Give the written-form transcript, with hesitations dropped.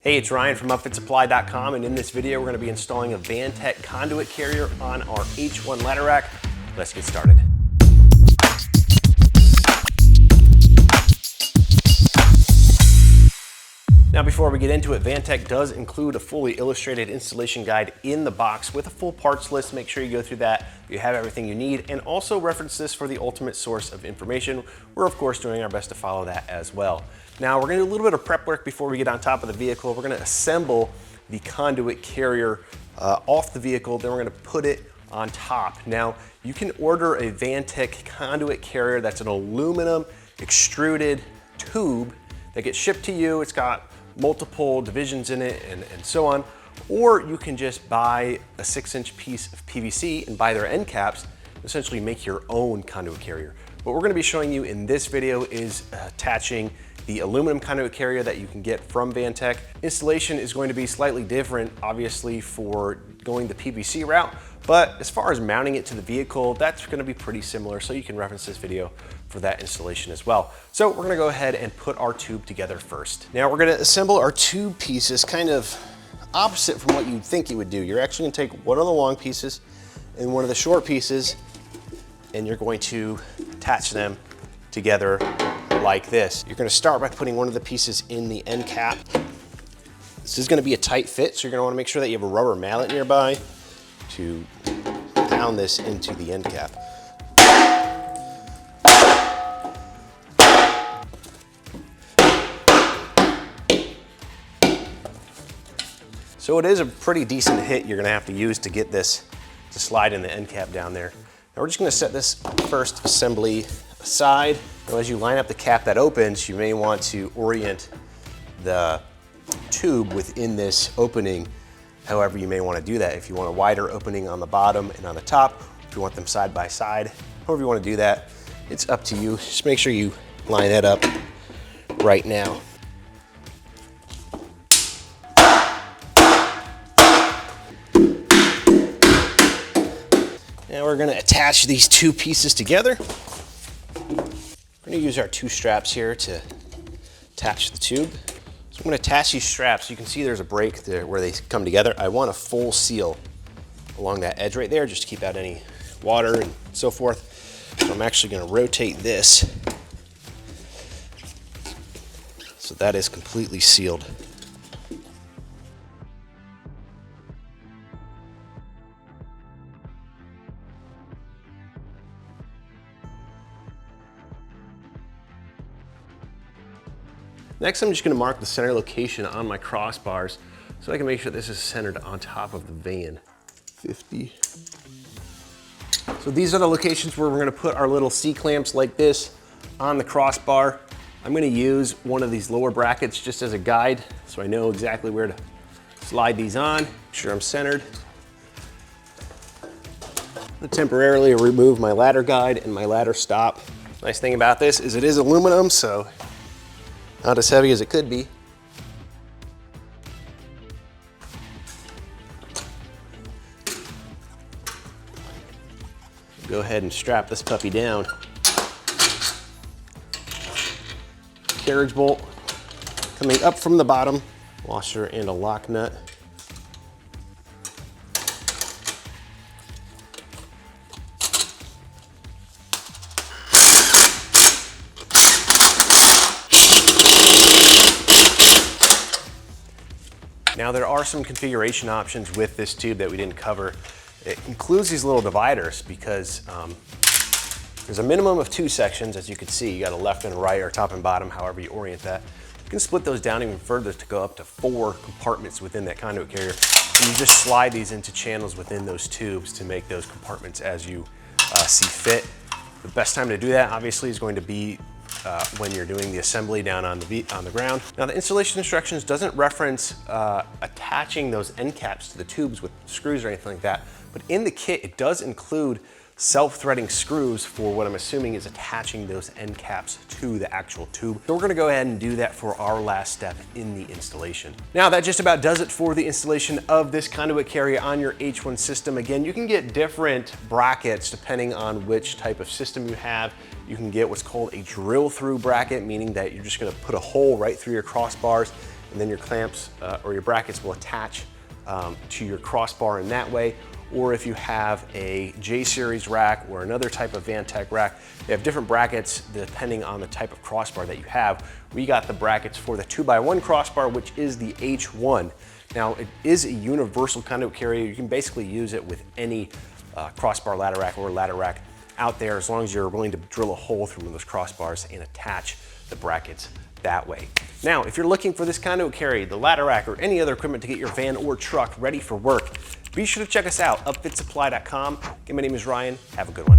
Hey, it's Ryan from upfitsupply.com, and in this video we're going to be installing a Vantech conduit carrier on our H1 ladder rack. Let's get started. Now before we get into it, Vantech does include a fully illustrated installation guide in the box with a full parts list. Make sure you go through that, you have everything you need, and also reference this for the ultimate source of information. We're of course doing our best to follow that as well. Now we're gonna do a little bit of prep work before we get on top of the vehicle. We're gonna assemble the conduit carrier off the vehicle, then we're gonna put it on top. Now you can order a Vantech conduit carrier that's an aluminum extruded tube that gets shipped to you. It's got multiple divisions in it and so on. Or you can just buy a 6-inch piece of PVC and buy their end caps, essentially make your own conduit carrier. What we're gonna be showing you in this video is attaching the aluminum conduit carrier that you can get from Vantech. Installation is going to be slightly different, obviously, for going the PVC route, but as far as mounting it to the vehicle, that's gonna be pretty similar, so you can reference this video for that installation as well. So we're gonna go ahead and put our tube together first. Now we're gonna assemble our tube pieces kind of opposite from what you'd think you would do. You're actually gonna take one of the long pieces and one of the short pieces, and you're going to attach them together like this. You're gonna start by putting one of the pieces in the end cap. This is gonna be a tight fit, so you're gonna wanna make sure that you have a rubber mallet nearby to pound this into the end cap. So it is a pretty decent hit you're gonna have to use to get this to slide in the end cap down there. Now we're just gonna set this first assembly aside. Now as you line up the cap that opens, you may want to orient the tube within this opening however you may want to do that. If you want a wider opening on the bottom and on the top, if you want them side by side, however you want to do that, it's up to you. Just make sure you line that up right now. Now we're going to attach these two pieces together. We're going to use our two straps here to attach the tube. So I'm going to attach these straps. You can see there's a break there where they come together. I want a full seal along that edge right there just to keep out any water and so forth. So I'm actually going to rotate this so that is completely sealed. Next, I'm just gonna mark the center location on my crossbars so I can make sure this is centered on top of the van. 50. So these are the locations where we're gonna put our little C-clamps like this on the crossbar. I'm gonna use one of these lower brackets just as a guide so I know exactly where to slide these on. Make sure I'm centered. I'm gonna temporarily remove my ladder guide and my ladder stop. Nice thing about this is it is aluminum, so not as heavy as it could be. Go ahead and strap this puppy down. Carriage bolt coming up from the bottom, washer and a lock nut. Now there are some configuration options with this tube that we didn't cover. It includes these little dividers because there's a minimum of 2 sections, as you can see. You got a left and a right or top and bottom, however you orient that. You can split those down even further to go up to 4 compartments within that conduit carrier. And you just slide these into channels within those tubes to make those compartments as you see fit. The best time to do that obviously is going to be when you're doing the assembly down on the ground. Now the installation instructions doesn't reference attaching those end caps to the tubes with screws or anything like that, but in the kit it does include self-threading screws for what I'm assuming is attaching those end caps to the actual tube. So we're gonna go ahead and do that for our last step in the installation. Now that just about does it for the installation of this conduit carrier on your H1 system. Again, you can get different brackets depending on which type of system you have. You can get what's called a drill through bracket, meaning that you're just gonna put a hole right through your crossbars and then your clamps or your brackets will attach to your crossbar in that way. Or if you have a J-series rack or another type of Vantech rack, they have different brackets depending on the type of crossbar that you have. We got the brackets for the 2x1 crossbar, which is the H1. Now, it is a universal conduit carrier. You can basically use it with any crossbar ladder rack or ladder rack out there, as long as you're willing to drill a hole through one of those crossbars and attach the brackets that way. Now, if you're looking for this conduit carry, the ladder rack, or any other equipment to get your van or truck ready for work, be sure to check us out, upfitsupply.com. Again, my name is Ryan. Have a good one.